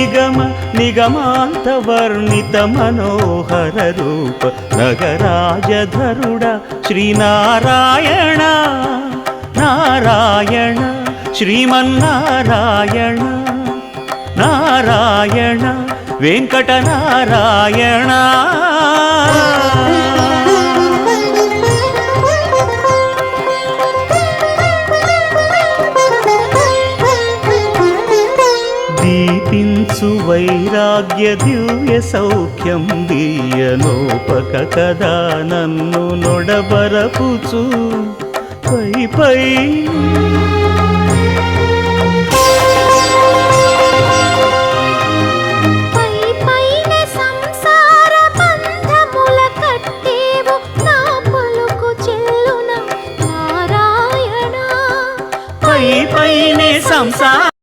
నిగమ నిగమాంత వర్ణిత మనోహర రూప నగరాజధరుడ శ్రీనారాయణ నారాయణ శ్రీమన్నారాయణ నారాయణ వెంకటనారాయణ దీపించు వైరాగ్య దివ్య సౌఖ్యం దీయనోపక కదా నన్ను నొడబరపుచు పై పై